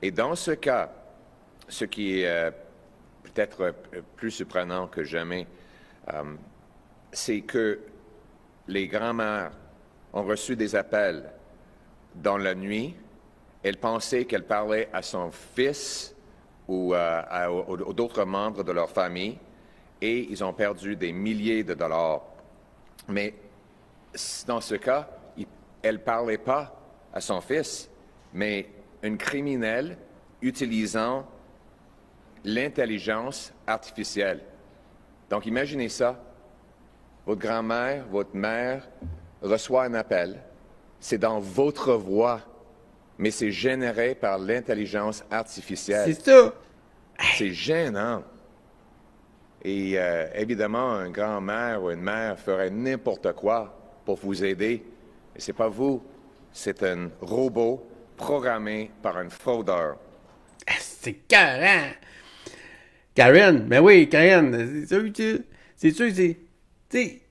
Et dans ce cas, ce qui est peut-être plus surprenant que jamais, euh, c'est que les grands-mères ont reçu des appels dans la nuit. Elle pensait qu'elle parlait à son fils ou aux d'autres membres de leur famille et ils ont perdu des milliers de dollars. Mais dans ce cas, elle ne parlait pas à son fils, mais un criminel utilisant l'intelligence artificielle. Donc imaginez ça. Votre grand-mère, votre mère reçoit un appel. C'est dans votre voix, mais c'est généré par l'intelligence artificielle. C'est ça. C'est gênant. Et évidemment, une grand-mère ou une mère ferait n'importe quoi pour vous aider. Et c'est pas vous, c'est un robot programmé par un fraudeur. C'est carré. Karen, ben oui, Karen, c'est sûr, tu sais,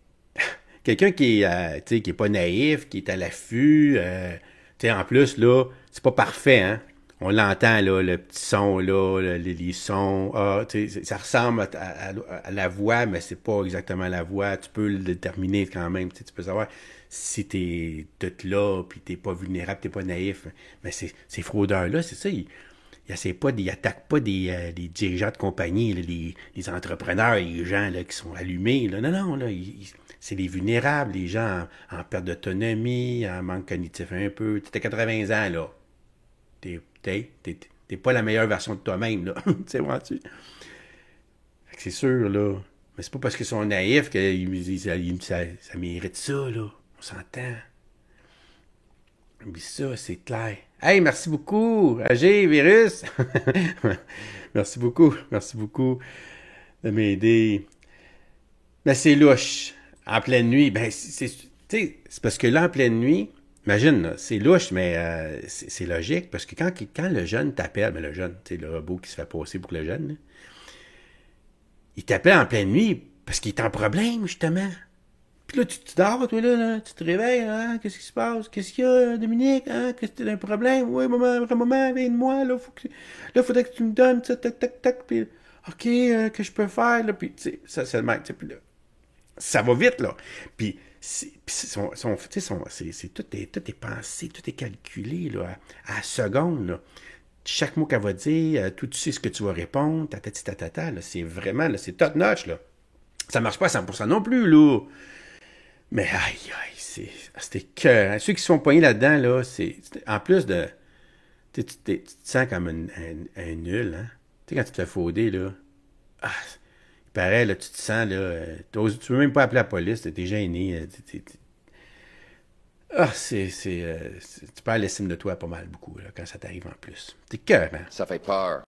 quelqu'un qui est pas naïf, qui est à l'affût, tu sais, en plus, là, c'est pas parfait, hein. On l'entend, là, le petit son, là, les sons, ça ressemble à la voix, mais c'est pas exactement la voix. Tu peux le déterminer quand même, tu peux savoir si t'es tout là, puis t'es pas vulnérable, t'es pas naïf. Mais ces fraudeurs-là, c'est ça, ils attaquent pas des dirigeants de compagnie, là, les entrepreneurs, les gens là, qui sont allumés. Là. Non, non, là, c'est les vulnérables, les gens en perte d'autonomie, en manque cognitif un peu. Tu as 80 ans, là. T'es pas la meilleure version de toi-même, là. Tu sais, vois-tu? C'est sûr, là. Mais c'est pas parce qu'ils sont naïfs que ça mérite ça, là. On s'entend. Mais ça, c'est clair. Hey, merci beaucoup, AG, Virus. Merci beaucoup de m'aider. Mais c'est louche. En pleine nuit, ben, c'est parce que là, en pleine nuit, imagine, là, c'est louche, mais c'est logique, parce que quand le jeune t'appelle, ben le jeune, tu sais, le robot qui se fait passer pour le jeune, là, il t'appelle en pleine nuit parce qu'il est en problème, justement. Puis là, tu dors, toi, là, tu te réveilles, hein, qu'est-ce qui se passe? Qu'est-ce qu'il y a, Dominique? Hein? Qu'est-ce que t'as un problème? Oui, maman, viens-moi, là, faudrait que tu me donnes, ça, tac, tac, tac, puis, OK, que je peux faire, là, puis, tu sais, ça, c'est le mec, tu sais, puis là, ça va vite, là. Puis, tout est pensé, tout est calculé, là, à la seconde, là. Chaque mot qu'elle va dire, tout tu sais ce que tu vas répondre, là, c'est vraiment, là, c'est top notch, là. Ça marche pas à 100% non plus, là. Mais aïe, aïe, c'était cœur. Ceux qui se font poigner là-dedans, là, en plus de. Tu te sens comme un nul, hein? Tu sais, quand tu te fais fauder, là. Ah, il paraît, là, tu te sens, là. Tu veux même pas appeler la police, t'es gêné. Tu perds l'estime de toi pas mal, beaucoup, là, quand ça t'arrive en plus. T'es cœur, hein? Ça fait peur.